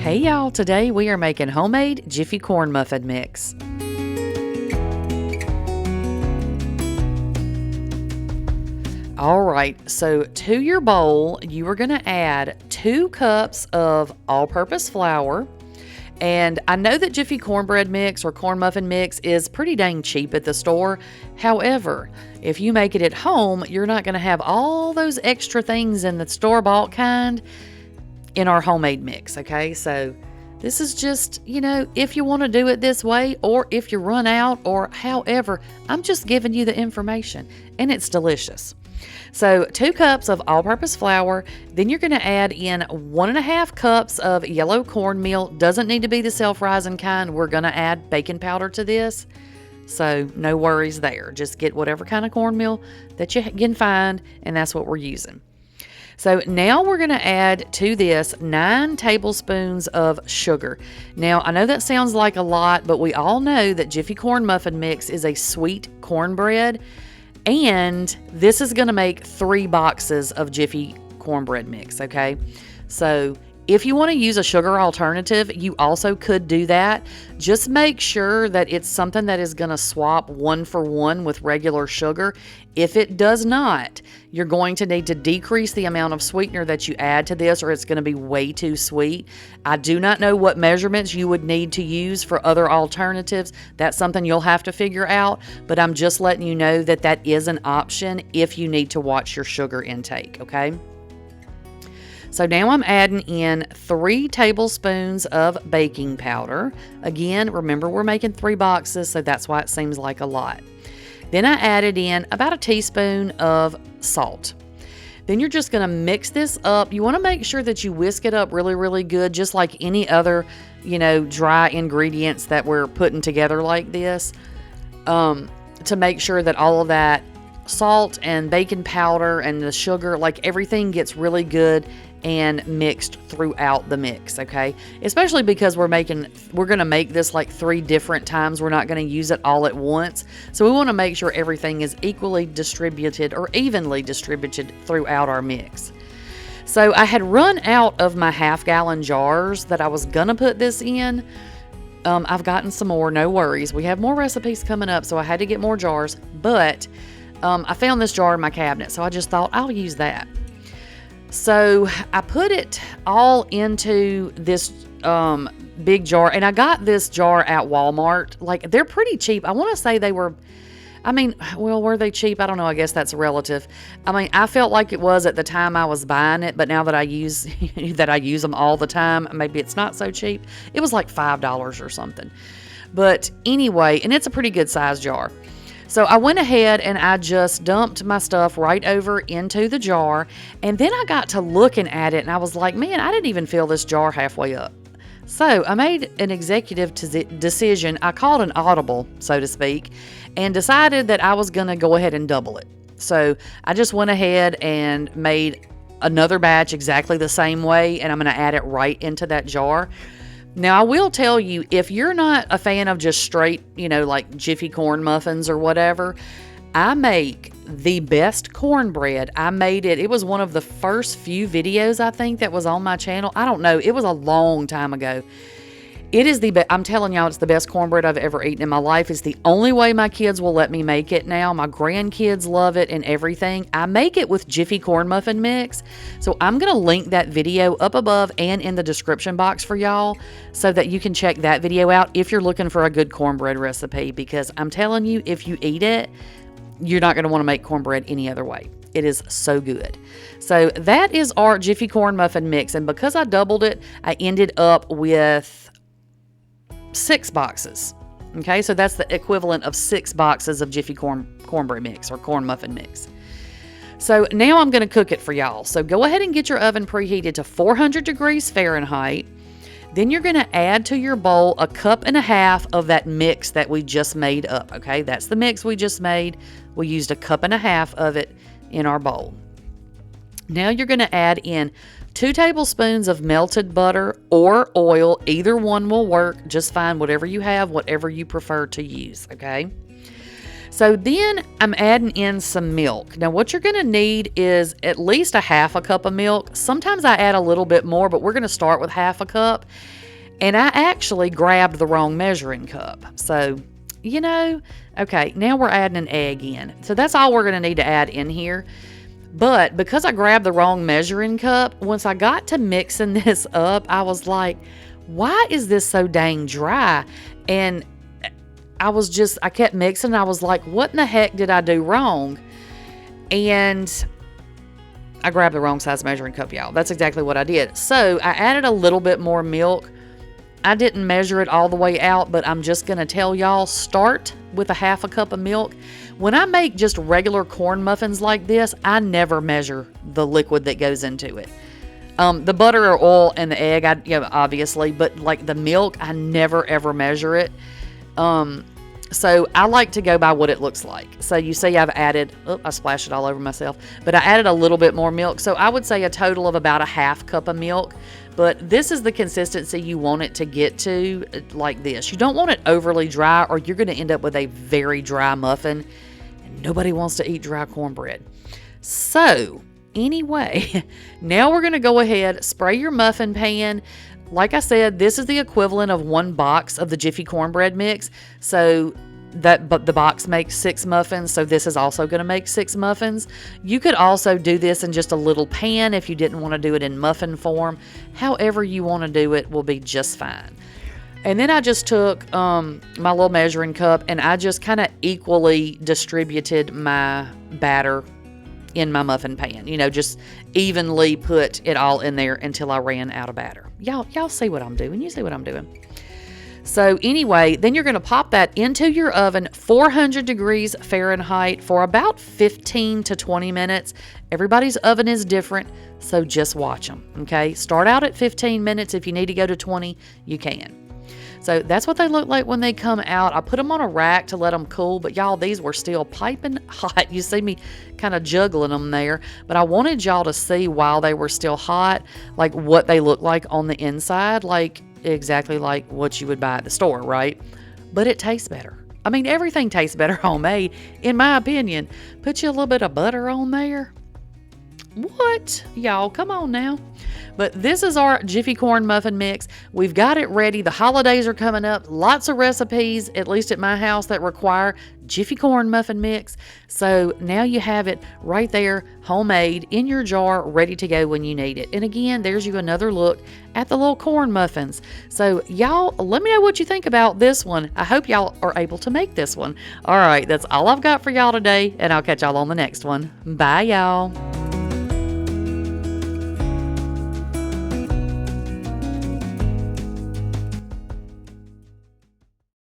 Hey y'all, today we are making homemade Jiffy corn muffin mix. Alright, so to your bowl, you are going to add 2 cups of all-purpose flour. And I know that Jiffy cornbread mix or corn muffin mix is pretty dang cheap at the store. However, if you make it at home, you're not going to have all those extra things in the store-bought kind in our homemade mix, okay? So this is just, if you want to do it this way, or if you run out, or however, I'm just giving you the information, and it's delicious. So 2 cups of all-purpose flour, then you're going to add in 1.5 cups of yellow cornmeal. Doesn't need to be the self-rising kind. We're going to add baking powder to this, so no worries there. Just get whatever kind of cornmeal that you can find, and that's what we're using. So now we're going to add to this 9 tablespoons of sugar. Now, I know that sounds like a lot, but we all know that Jiffy corn muffin mix is a sweet cornbread, and this is going to make 3 boxes of Jiffy cornbread mix, okay? So if you want to use a sugar alternative, you also could do that. Just make sure that it's something that is going to swap 1 for 1 with regular sugar. If it does not, you're going to need to decrease the amount of sweetener that you add to this, or it's going to be way too sweet. I do not know what measurements you would need to use for other alternatives. That's something you'll have to figure out, but I'm just letting you know that that is an option if you need to watch your sugar intake, okay? So now I'm adding in 3 tablespoons of baking powder. Again, remember we're making 3 boxes, so that's why it seems like a lot. Then I added in about a teaspoon of salt. Then you're just going to mix this up. You want to make sure that you whisk it up really, really good, just like any other, dry ingredients that we're putting together like this, to make sure that all of that salt and baking powder and the sugar, like everything gets really good and mixed throughout the mix, okay? Especially because we're going to make this like 3 different times. We're not going to use it all at once. So we want to make sure everything is equally distributed or evenly distributed throughout our mix. So I had run out of my half-gallon jars that I was going to put this in. I've gotten some more, no worries. We have more recipes coming up, so I had to get more jars. But I found this jar in my cabinet, so I just thought I'll use that. So I put it all into this big jar, and I got this jar at Walmart. Like, they're pretty cheap. I want to say they were, were they cheap? I don't know. I guess that's relative. I felt like it was at the time I was buying it, but now that I use them all the time, maybe it's not so cheap. It was like $5 or something. But anyway, and it's a pretty good size jar. So I went ahead and I just dumped my stuff right over into the jar, and then I got to looking at it and I was like, man, I didn't even fill this jar halfway up. So I made an executive decision. I called an audible, so to speak, and decided that I was going to go ahead and double it. So I just went ahead and made another batch exactly the same way, and I'm going to add it right into that jar. Now, I will tell you, if you're not a fan of just straight, like Jiffy corn muffins or whatever, I make the best cornbread. I made it. It was one of the first few videos, I think, that was on my channel. I don't know. It was a long time ago. It is the best. I'm telling y'all, it's the best cornbread I've ever eaten in my life. It's the only way my kids will let me make it now. My grandkids love it and everything. I make it with Jiffy corn muffin mix. So I'm going to link that video up above and in the description box for y'all so that you can check that video out if you're looking for a good cornbread recipe, because I'm telling you, if you eat it, you're not going to want to make cornbread any other way. It is so good. So that is our Jiffy corn muffin mix. And because I doubled it, I ended up with 6 boxes. Okay, so that's the equivalent of 6 boxes of Jiffy cornbread mix or corn muffin mix. So now I'm going to cook it for y'all. So go ahead and get your oven preheated to 400 degrees Fahrenheit. Then you're going to add to your bowl 1.5 cups of that mix that we just made up. Okay, that's the mix we just made. We used 1.5 cups of it in our bowl. Now you're going to add in 2 tablespoons of melted butter or oil. Either one will work. Just find whatever you have, whatever you prefer to use, okay? So then I'm adding in some milk. Now what you're going to need is at least a half a cup of milk. Sometimes I add a little bit more, but we're going to start with half a cup. And I actually grabbed the wrong measuring cup. So, okay, now we're adding an egg in. So that's all we're going to need to add in here. But because I grabbed the wrong measuring cup, once I got to mixing this up, I was like, why is this so dang dry? And I kept mixing. I was like, what in the heck did I do wrong? And I grabbed the wrong size measuring cup, y'all. That's exactly what I did. So I added a little bit more milk. I didn't measure it all the way out, but I'm just going to tell y'all, start with a half a cup of milk. When I make just regular corn muffins like this, I never measure the liquid that goes into it. The butter or oil and the egg, obviously, but like the milk, I never ever measure it. So I like to go by what it looks like. So you see I've added, I splashed it all over myself, but I added a little bit more milk. So I would say a total of about a half cup of milk. But this is the consistency you want it to get to, like this. You don't want it overly dry or you're going to end up with a very dry muffin. And nobody wants to eat dry cornbread. So anyway, now we're going to go ahead, spray your muffin pan. Like I said, this is the equivalent of one box of the Jiffy cornbread mix. So but the box makes 6 muffins, so this is also going to make 6 muffins. You could also do this in just a little pan if you didn't want to do it in muffin form. However you want to do it will be just fine. And then I just took my little measuring cup and I just kind of equally distributed my batter in my muffin pan. Just evenly put it all in there until I ran out of batter. Y'all see what I'm doing. You see what I'm doing. So anyway, then you're going to pop that into your oven, 400 degrees Fahrenheit for about 15 to 20 minutes. Everybody's oven is different, so just watch them, okay? Start out at 15 minutes. If you need to go to 20, you can. So that's what they look like when they come out. I put them on a rack to let them cool, but y'all, these were still piping hot. You see me kind of juggling them there, but I wanted y'all to see while they were still hot, like what they look like on the inside, like exactly like what you would buy at the store, right? But it tastes better. I mean, everything tastes better homemade, in my opinion. Put you a little bit of butter on there. What? Y'all, come on now. But this is our Jiffy Corn Muffin Mix. We've got it ready. The holidays are coming up. Lots of recipes, at least at my house, that require Jiffy Corn Muffin Mix. So now you have it right there, homemade, in your jar, ready to go when you need it. And again, there's you another look at the little corn muffins. So y'all, let me know what you think about this one. I hope y'all are able to make this one. All right, that's all I've got for y'all today, and I'll catch y'all on the next one. Bye, y'all.